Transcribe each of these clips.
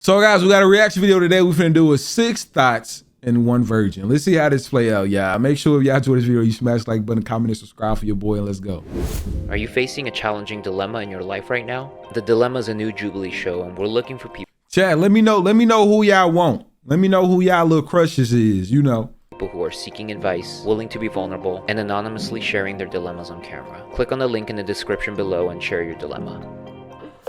So guys, we got a reaction video today. We're finna do a 6 thoughts in 1 virgin. Let's see how this play out, y'all. Make sure if y'all enjoy this video, you smash the like button, comment, and subscribe for your boy, and let's go. Are you facing a challenging dilemma in your life right now? The Dilemma is a new Jubilee show, and we're looking for people. Chat, let me know who y'all want. Let me know who y'all little crushes is, you know. People who are seeking advice, willing to be vulnerable, and anonymously sharing their dilemmas on camera. Click on the link in the description below and share your dilemma.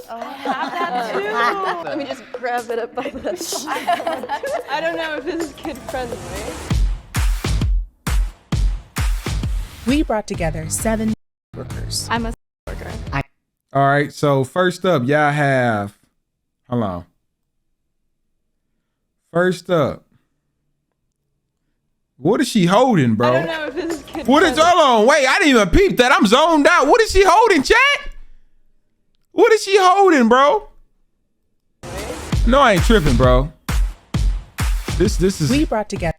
Oh, I have that too. Let me just grab it up by the I don't know if this is kid friendly. We brought together 7 workers. I'm a worker. All right, so first up, y'all have, hold on. First up, what is she holding, bro? I don't know if this is kid What is, friendly. hold on, wait, I didn't even peep that. I'm zoned out. What is she holding, chat? What is she holding, bro? No, I ain't tripping, bro. This is. We brought together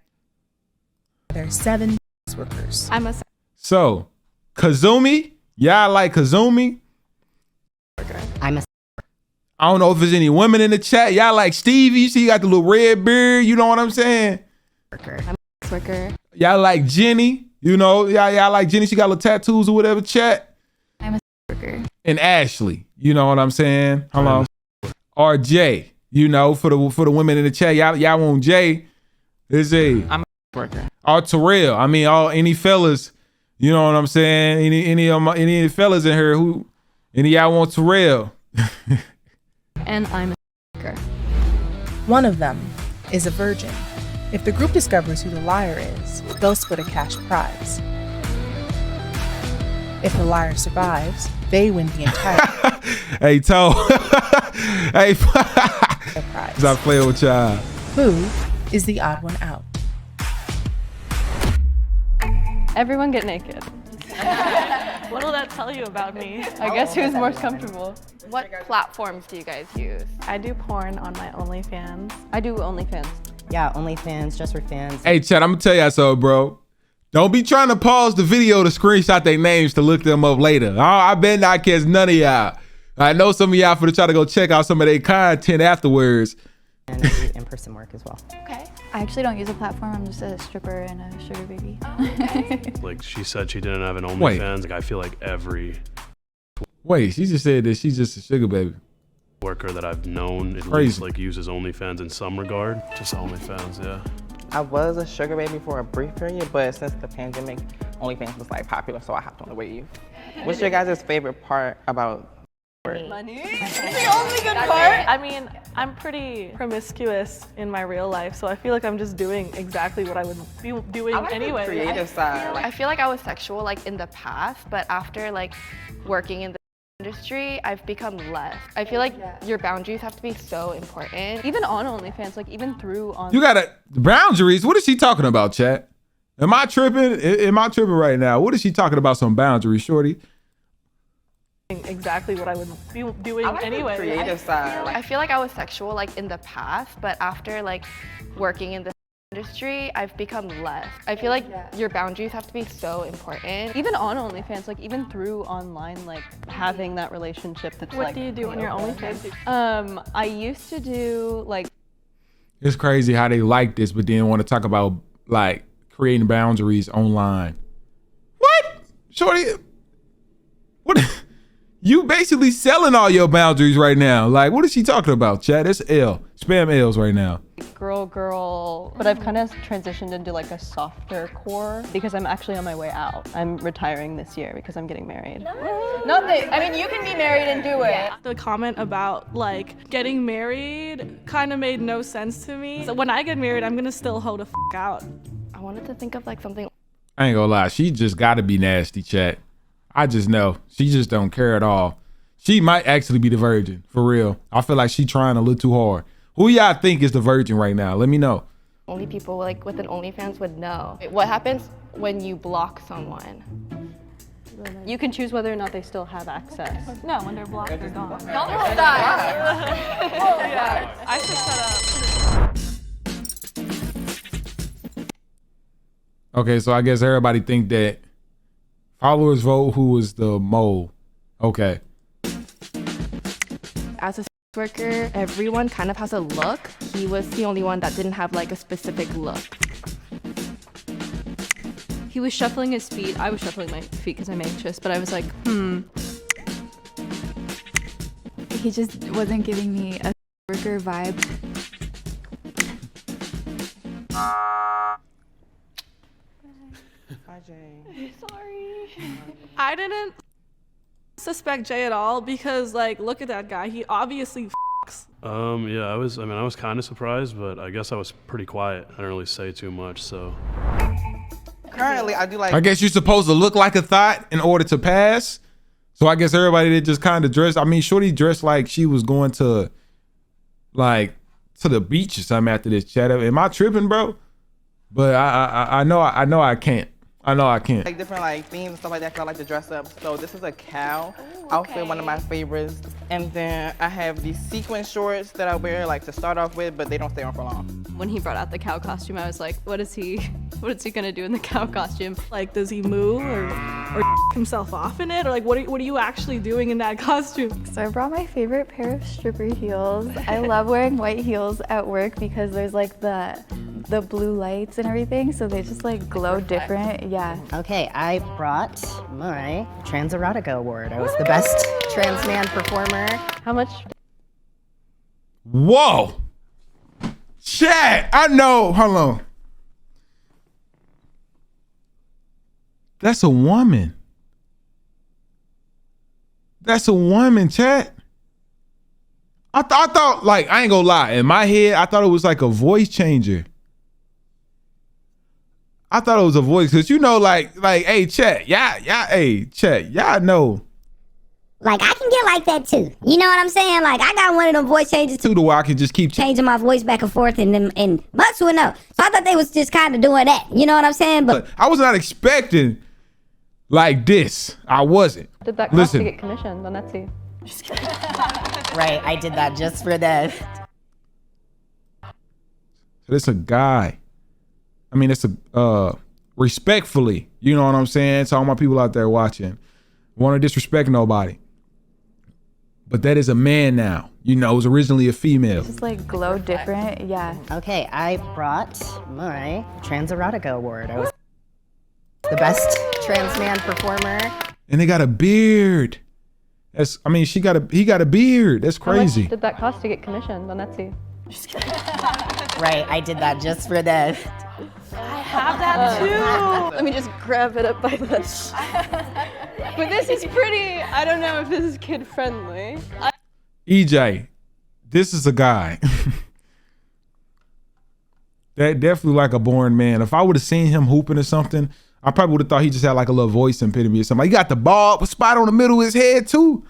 7 workers. I'm a So, Kazumi, y'all like Kazumi? I'm a I don't know if there's any women in the chat. Y'all like Stevie? You see, he got the little red beard. You know what I'm saying? worker. I'm a worker. Y'all like Jenny? You know, y'all like Jenny? She got little tattoos or whatever. Chat. I'm a worker. And Ashley, you know what I'm saying? Hold on. Or Jay, you know, for the women in the chat, y'all want Jay? Is a I'm a worker. or Terrell. I mean, any fellas, you know what I'm saying? Any fellas in here who any y'all want Terrell? And I'm a worker. One of them is a virgin. If the group discovers who the liar is, they'll split a cash prize. If the liar survives, they win the entire Hey, Toe. Hey, prize. stop playing with y'all. Who is the odd one out? Everyone get naked. What will that tell you about me? I guess who's most comfortable. What platforms do you guys use? I do porn on my OnlyFans. I do OnlyFans. Yeah, OnlyFans, just for fans. Hey, Chad, I'm gonna tell y'all something, bro. Don't be trying to pause the video to screenshot their names to look them up later. I bet not catch none of y'all. I know some of y'all for to try to go check out some of their content afterwards. And I do in-person work as well. Okay. I actually don't use a platform. I'm just a stripper and a sugar baby. Like she said she didn't have an Wait. OnlyFans. Like I feel like every Wait, she just said that she's just a sugar baby. worker that I've known at Crazy. least like uses OnlyFans in some regard. Just OnlyFans, yeah. I was a sugar baby for a brief period, but since the pandemic, OnlyFans was like popular, so I hopped on the wave. What's your guys' favorite part about Money. The only good part. I mean, I'm pretty promiscuous in my real life, so I feel like I'm just doing exactly what I would be doing anyway. creative side? I feel like I was sexual like in the past, but after like working in the industry, I've become less. I feel like your boundaries have to be so important. Even on OnlyFans, like even through on. You got boundaries. What is she talking about, chat? Am I tripping? Am I tripping right now? What is she talking about? Some boundaries, shorty? Exactly what I would be doing anyway. Creative side. I feel like I was sexual like in the past, but after like working in the industry, I've become less. I feel like your boundaries have to be so important. Even on OnlyFans, like even through online, like having that relationship that's What like. do you do on your OnlyFans? I used to do like. It's crazy how they like this, but then want to talk about like creating boundaries online. What, shorty? What? You basically selling all your boundaries right now. Like, what is she talking about, chat? It's L. Spam L's right now. Girl, but I've kind of transitioned into like a softer core because I'm actually on my way out. I'm retiring this year because I'm getting married. Not that, I mean, you can be married and do it. The comment about like getting married kind of made no sense to me. So when I get married, I'm gonna still hold a out. I wanted to think of like something. I ain't gonna lie. She just gotta be nasty, chat. I just know. She just don't care at all. She might actually be the virgin, for real. I feel like she trying a little too hard. Who y'all think is the virgin right now? Let me know. Only people like with an OnlyFans would know. What happens when you block someone? You can choose whether or not they still have access. No, when they're blocked, they're gone. Yeah. I should shut up. Okay, so I guess everybody think that followers vote who was the mole. Okay. As a worker, everyone kind of has a look. He was the only one that didn't have like a specific look. He was shuffling his feet. I was shuffling my feet because I'm anxious, but I was like, He just wasn't giving me a worker vibe. Hi, Jay. Sorry. I didn't suspect Jay at all because, like, look at that guy. He obviously f***s. Yeah, I was kind of surprised, but I guess I was pretty quiet. I didn't really say too much, so. Currently, I do like. I guess you're supposed to look like a thought in order to pass. So I guess everybody did just kind of dress. I mean, Shorty dressed like she was going to, like, to the beach or something after this chat. Am I tripping, bro? But I know I can't. I know I can't. Like different like themes and stuff like that 'cause I like to dress up. So this is a cow outfit, one of my favorites. And then I have these sequin shorts that I wear like to start off with, but they don't stay on for long. When he brought out the cow costume, I was like, what is he gonna do in the cow costume? Like, does he move or himself off in it? Or like, what are you actually doing in that costume? So I brought my favorite pair of stripper heels. I love wearing white heels at work because there's like the blue lights and everything, so they just like glow different. Yeah. Okay, I brought my Trans Erotica Award. I was the best trans man performer. How much? Whoa. Chat, I know. Hold on. That's a woman. That's a woman, chat. I thought, like, I ain't gonna lie. In my head, I thought it was like a voice changer. I thought it was a voice, cause you know, like, hey, chat, y'all know. Like, I can get like that too. You know what I'm saying? Like, I got one of them voice changes too, To the where I can just keep changing my voice back and forth, and Bucks would know. So I thought they was just kind of doing that. You know what I'm saying? But I was not expecting like this. I wasn't. Did that cost Listen. to get commissioned on Etsy? Right, I did that just for that. So it's a guy. I mean, it's a respectfully, you know what I'm saying? To all my people out there watching, want to disrespect nobody, but that is a man now. You know, it was originally a female. Just like glow different. Yeah. Okay, I brought my Trans Erotica Award. I was the best trans man performer. And they got a beard. I mean, he got a beard. That's crazy. How much did that cost to get commissioned on Etsy? Right, I did that just for that. I have that too. Let me just grab it up by this. But this is pretty, I don't know if this is kid friendly. EJ, this is a guy. That definitely like a born man. If I would have seen him hooping or something, I probably would have thought he just had like a little voice impediment or something. He got the bald spot on the middle of his head too.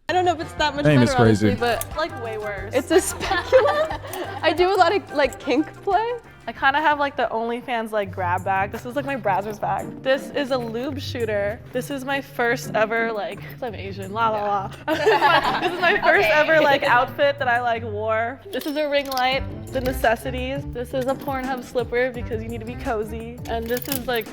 I don't know if it's that much Name better, is crazy. honestly, but like way worse. It's a speculum. I do a lot of like kink play. I kind of have like the OnlyFans like grab bag. This is like my browser's bag. This is a lube shooter. This is my first ever like, 'cause I'm Asian, la la la. This is my first ever like outfit that I like wore. This is a ring light, the necessities. This is a Pornhub slipper because you need to be cozy. And this is like,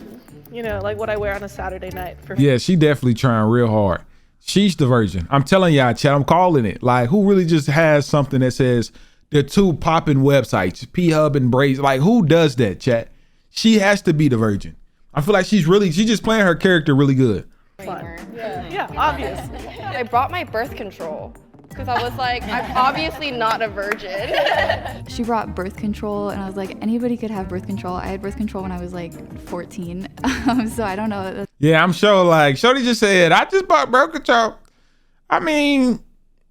you know, like what I wear on a Saturday night. Yeah, she definitely trying real hard. She's the virgin. I'm telling y'all, chat, I'm calling it. Like, who really just has something that says the two popping websites, P-Hub and Braze? Like, who does that, chat? She has to be the virgin. I feel like she's just playing her character really good. Fun. Yeah, obvious. I brought my birth control because I was like, I'm obviously not a virgin. She brought birth control, and I was like, anybody could have birth control. I had birth control when I was like 14, so I don't know. Yeah, I'm sure, like, Shorty just said, I just bought birth control. I mean,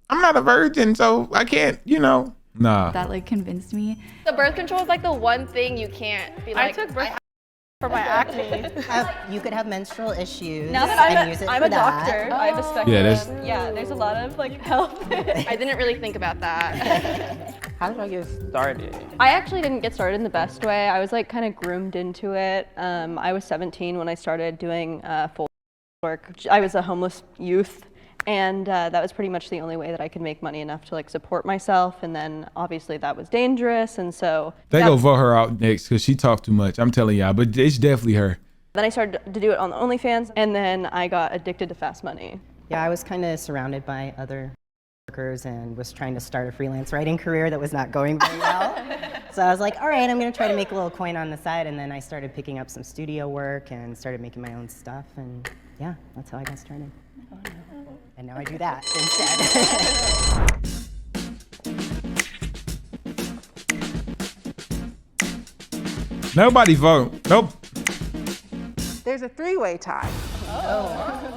I'm not a virgin, so I can't, you know. Nah. That like convinced me. The birth control is like the one thing you can't be like. I took birth for my acne. You could have menstrual issues. Now that I'm a doctor, I have a spectrum. Yeah, there's a lot of like help. I didn't really think about that. How did I get started? I actually didn't get started in the best way. I was like kind of groomed into it. I was 17 when I started doing full work. I was a homeless youth. And that was pretty much the only way that I could make money enough to like support myself. And then obviously that was dangerous. And so They go vote her out next because she talked too much. I'm telling y'all, but it's definitely her. Then I started to do it on the OnlyFans, and then I got addicted to fast money. Yeah, I was kind of surrounded by other and was trying to start a freelance writing career that was not going very well. So I was like, all right, I'm gonna try to make a little coin on the side, and then I started picking up some studio work and started making my own stuff, and yeah, that's how I got started. And now I do that instead. Nobody vote. Nope. There's a three-way tie.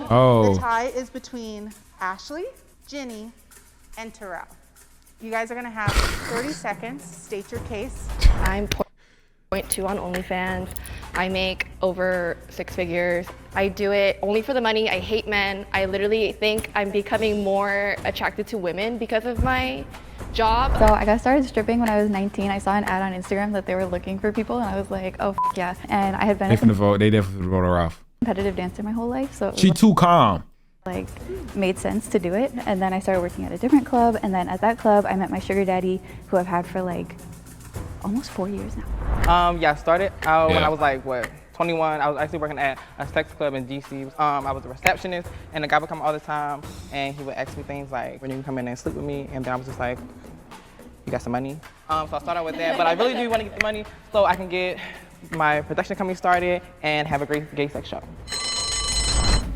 Oh. The tie is between Ashley, Ginny, and Terrell. You guys are gonna have 30 seconds. State your case. I'm 0.2 on OnlyFans. I make over 6 figures. I do it only for the money. I hate men. I literally think I'm becoming more attracted to women because of my job. So I got started stripping when I was 19. I saw an ad on Instagram that they were looking for people, and I was like, oh, yeah. And I had been They definitely vote her off. competitive dancer my whole life, so it She was, too calm. like made sense to do it. And then I started working at a different club, and then at that club I met my sugar daddy, who I've had for like almost 4 years now. Yeah, I started out when I was like, 21. I was actually working at a sex club in DC. I was a receptionist, and the guy would come all the time, and he would ask me things like, when you can come in and sleep with me, and then I was just like, you got some money? So I started out with that, but I really do want to get the money so I can get my production company started and have a great gay sex show.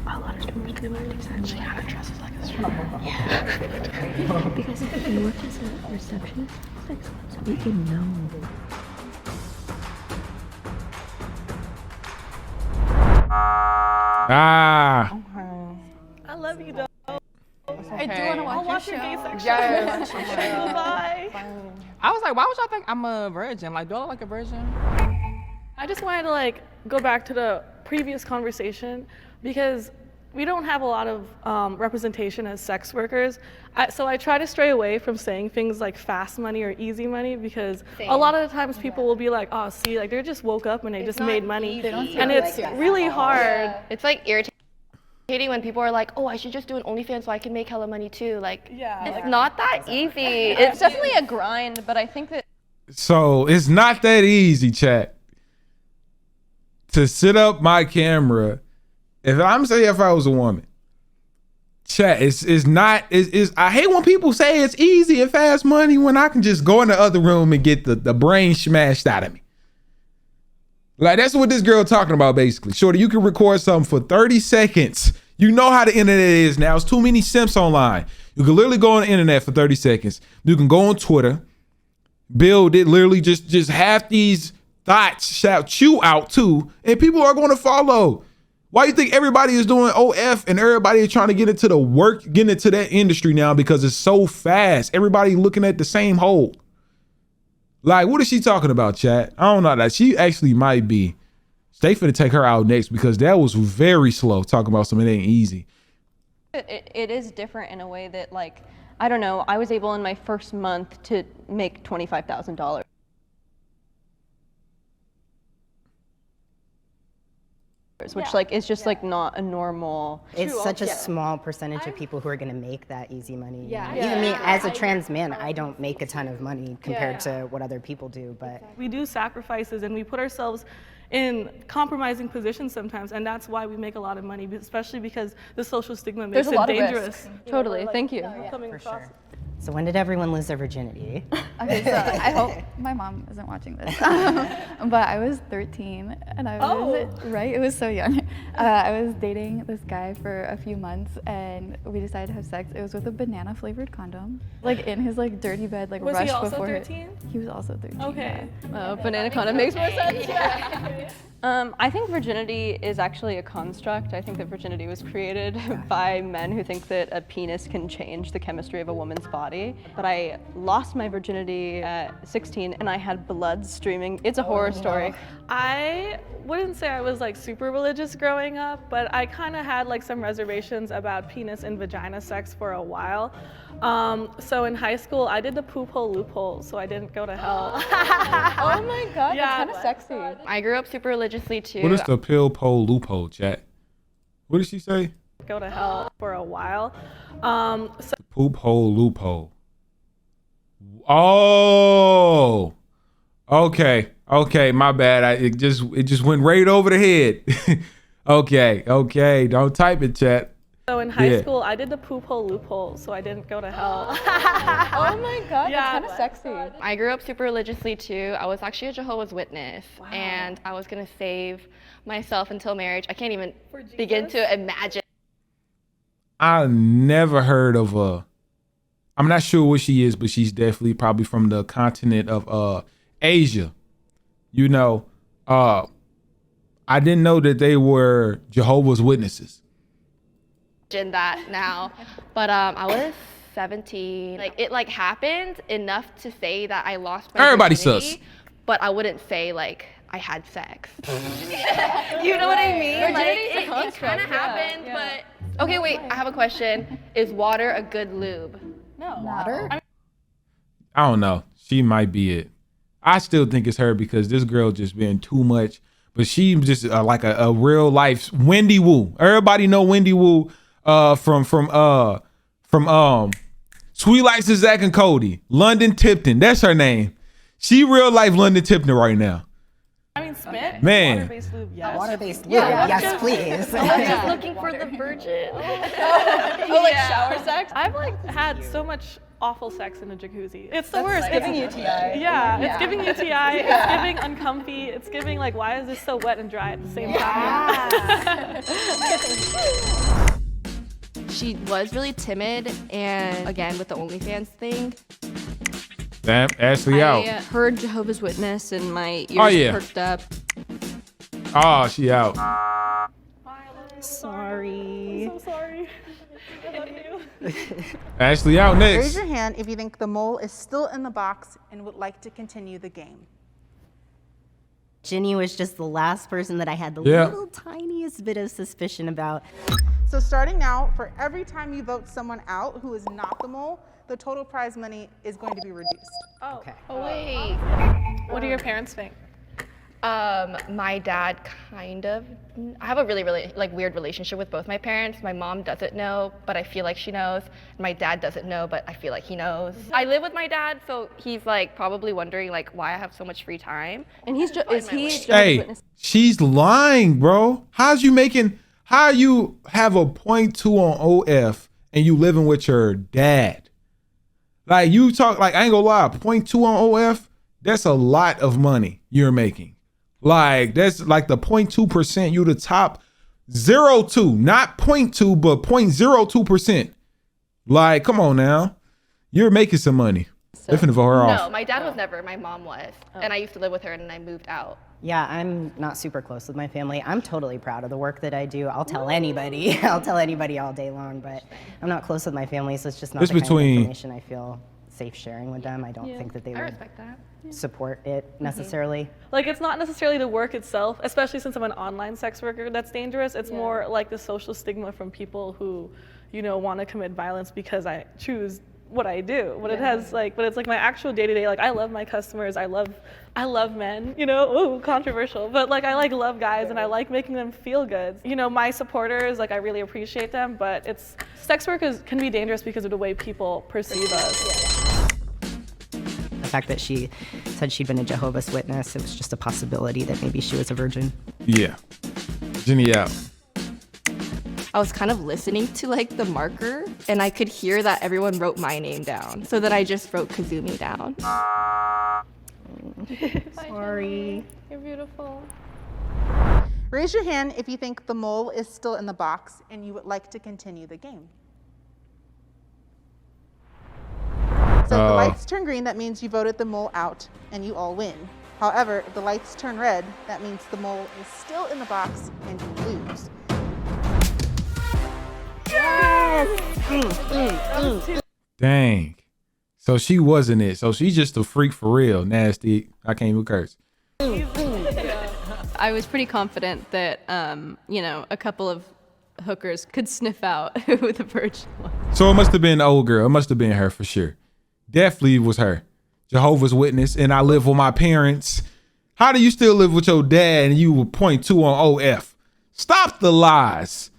A lot of strippers do actually have to dress like a stripper. Yeah. Because if you work as a receptionist, sex clubs, you can know. Ah. I love you, though. I do want to watch I'll watch your show. gay sex Yes. show. Bye. I was like, why would y'all think I'm a virgin? Like, do I look like a virgin? I just wanted to like go back to the previous conversation because we don't have a lot of representation as sex workers. So I try to stray away from saying things like fast money or easy money because a lot of the times people will be like, oh, see, like they just woke up and they just made money. And it's really hard. It's like irritating when people are like, oh, I should just do an OnlyFans so I can make hella money too. Like, it's not that easy. It's definitely a grind, but I think that So it's not that easy, chat. To sit up my camera, if I was a woman, chat, it's not. I hate when people say it's easy and fast money when I can just go in the other room and get the brain smashed out of me. Like, that's what this girl talking about, basically. Shorty, you can record something for 30 seconds. You know how the internet is now. It's too many simps online. You can literally go on the internet for 30 seconds. You can go on Twitter, build it, literally just have these thoughts shout you out too, and people are going to follow. Why do you think everybody is doing OF and everybody is trying to get into the work, getting into that industry now because it's so fast? Everybody looking at the same hole. Like, what is she talking about, chat? I don't know. That she actually might be. They finna take her out next because that was very slow talking about something that ain't easy. it is different in a way that, like, I don't know, I was able in my first month to make $25,000. Which like is just like not a normal. It's such a small percentage of people who are going to make that easy money. Even me as a trans man, I don't make a ton of money compared to what other people do. But we do sacrifices and we put ourselves in compromising positions sometimes, and that's why we make a lot of money, especially because the social stigma makes it dangerous. Totally, thank you. for sure. So when did everyone lose their virginity? Okay, so I hope my mom isn't watching this. But I was 13 and I was, right? It was so young. I was dating this guy for a few months and we decided to have sex. It was with a banana flavored condom. Like in his like dirty bed, like was rushed he also before 13? He was also 13. Okay. Banana condom makes more sense. I think virginity is actually a construct. I think that virginity was created by men who think that a penis can change the chemistry of a woman's body. But I lost my virginity at 16 and I had blood streaming. It's a horror story. I wouldn't say I was like super religious growing up, but I kind of had like some reservations about penis and vagina sex for a while. So in high school, I did the poop hole loophole, so I didn't go to hell. Oh my God, that's kind of sexy. I grew up super religiously too. What is the pill pole loophole, chat? What did she say? Go to hell for a while. Poop hole loophole. Oh, okay, my bad. It just went right over the head. Okay, don't type it, chat. So in high Yeah. school, I did the poop hole loophole, so I didn't go to hell. Oh my god, Yeah. that's kind of sexy. I grew up super religiously too. I was actually a Jehovah's Witness, and I was gonna save myself until marriage. I can't even begin to imagine. I never heard of I'm not sure what she is, but she's definitely probably from the continent of Asia. You know, I didn't know that they were Jehovah's Witnesses. That now, but I was 17. Like it like happened enough to say that I lost my Everybody virginity, sus. but I wouldn't say like I had sex. You know what I mean? Like Virginity's a it construct, kind of yeah, happened, yeah. but okay. Wait, I have a question. Is water a good lube? No. Water? I don't know. She might be it. I still think it's her because this girl just been too much. But she just like a real life Wendy Wu. Everybody know Wendy Wu from Sweet Lights of Zach and Cody. London Tipton. That's her name. She real life London Tipton right now. I mean, Smith. Man. Water-based lube, yes. Water-based lube, Yeah, yes, please. I was just looking for the virgin. Oh, like shower sex? I've like had so much awful sex in a jacuzzi. It's the worst. It's giving UTI. Yeah, it's giving UTI. It's giving uncomfy. It's giving like, why is this so wet and dry at the same time? She was really timid, and again with the OnlyFans thing. Damn, Ashley out. I heard Jehovah's Witness and my ears perked up. Oh, she out. Sorry. I'm so sorry. I love you. Ashley out Raise next. your hand if you think the mole is still in the box and would like to continue the game. Ginny was just the last person that I had the Yeah. little tiniest bit of suspicion about. So starting now, for every time you vote someone out who is not the mole, the total prize money is going to be reduced. Oh. Okay. Oh wait. What do your parents think? My dad kind of. I have a really like weird relationship with both my parents. My mom doesn't know, but I feel like she knows. My dad doesn't know, but I feel like he knows. I live with my dad, so he's like probably wondering like why I have so much free time. And he's is he Jehovah's Hey, Witness? she's lying, bro. How you have a 0.2 on OF and you living with your dad? Like you talk, like I ain't gonna lie, 0.2 on OF, that's a lot of money you're making. Like that's like the 0.2%, you the top 0.2, not 0.2, but 0.02%. Like, come on now. You're making some money. They're finna vote her No, off. my dad was never. My mom was, and I used to live with her, and then I moved out. Yeah, I'm not super close with my family. I'm totally proud of the work that I do. I'll tell anybody. I'll tell anybody all day long, but I'm not close with my family, so it's just not It's the between- kind of information I feel safe sharing with them. I don't think that they I would respect that. support it necessarily. Like, it's not necessarily the work itself, especially since I'm an online sex worker, that's dangerous. It's more like the social stigma from people who, you know, want to commit violence because I choose what I do. But it has like, but it's like my actual day-to-day, like I love my customers, I love men, you know, ooh, controversial, but like I like love guys and I like making them feel good. You know, my supporters, like I really appreciate them, but sex work can be dangerous because of the way people perceive us. The fact that she said she'd been a Jehovah's Witness, it was just a possibility that maybe she was a virgin. Yeah. Jenny out. I was kind of listening to like the marker, and I could hear that everyone wrote my name down. So then I just wrote Kazumi down. Sorry. You're beautiful. Raise your hand if you think the mole is still in the box and you would like to continue the game. So if the lights turn green, that means you voted the mole out and you all win. However, if the lights turn red, that means the mole is still in the box and you lose. Dang. So she wasn't it. So she's just a freak for real. Nasty. I can't even curse. I was pretty confident that, you know, a couple of hookers could sniff out who the virgin was. So it must have been the old girl. It must have been her for sure. Definitely was her. Jehovah's Witness. And I live with my parents. How do you still live with your dad and you were 0.2 on OF? Stop the lies.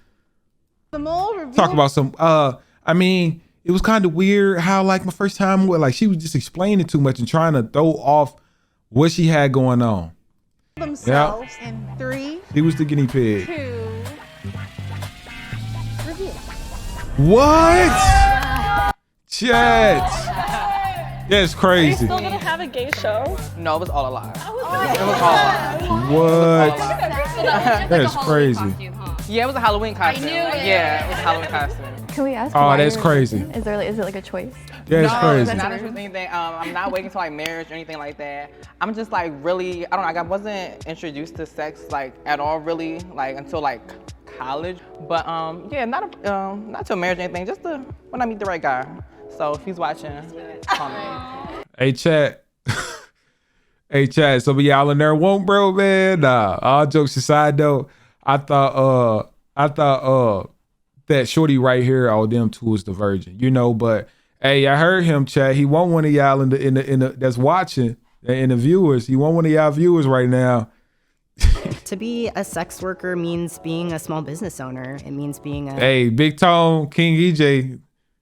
The mole revealed. Talk about some, I mean, it was kind of weird how like my first time with like she was just explaining too much and trying to throw off what she had going on. Themselves in 3, He was the guinea pig. 2, reveal. What? Chat. That's Are you crazy. still gonna have a gay show? No, it was all a lie. It was all a lie. What? That's crazy. Yeah, it was a Halloween costume. knew it. Yeah, it was a Halloween costume. Can we ask? Oh, why that's you're crazy. Is it like a choice? Yeah, it's No, crazy. it's not anything. I'm not waiting until like marriage or anything like that. I'm just like really, I don't know, like I wasn't introduced to sex like at all really, like until like college. But yeah, not till marriage or anything, just when I meet the right guy. So if he's watching, call me. Hey, chat. Hey, chat. So, y'all in there won't, bro, man. Nah, all jokes aside, though, I thought that shorty right here, all them two is the virgin, you know. But hey, I heard him, chat. He want one of y'all in the that's watching, in the viewers. He want one of y'all viewers right now. To be a sex worker means being a small business owner. It means being a Hey, Big Tone, King EJ,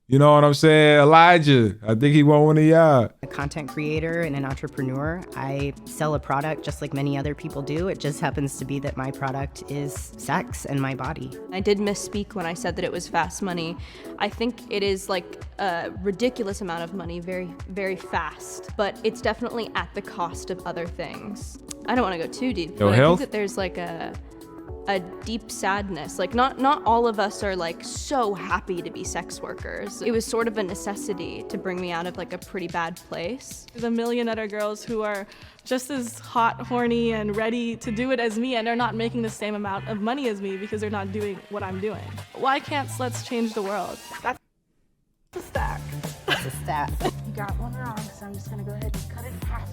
you know what I'm saying? Elijah, I think he want one of y'all. a content creator and an entrepreneur. I sell a product just like many other people do. It just happens to be that my product is sex and my body. I did misspeak when I said that it was fast money. I think it is like a ridiculous amount of money, very, very fast, but it's definitely at the cost of other things. I don't want to go too deep, Your but I health? think that there's like a deep sadness. Like not all of us are like so happy to be sex workers. It was sort of a necessity to bring me out of like a pretty bad place. There's a million other girls who are just as hot, horny, and ready to do it as me, and they're not making the same amount of money as me because they're not doing what I'm doing. Why can't sluts change the world? That's a stack. That's a stat. You got one wrong, so I'm just gonna go ahead and cut it in half.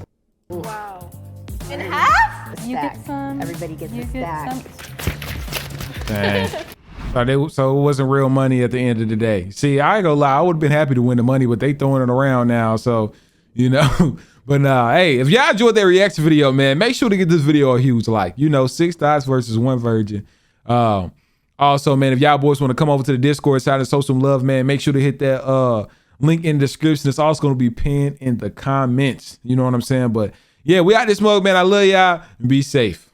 Wow. In half? You get some. Everybody gets a stack. Dang. So it wasn't real money at the end of the day. See, I ain't gonna lie, I would have been happy to win the money, but they throwing it around now, so you know. But hey, if y'all enjoyed that reaction video, man, make sure to get this video a huge like. You know, 6 dots versus 1 virgin. Also, man, if y'all boys want to come over to the Discord side and show some love, man, make sure to hit that link in the description. It's also gonna be pinned in the comments. You know what I'm saying? But yeah, we out this mug, man. I love y'all and be safe.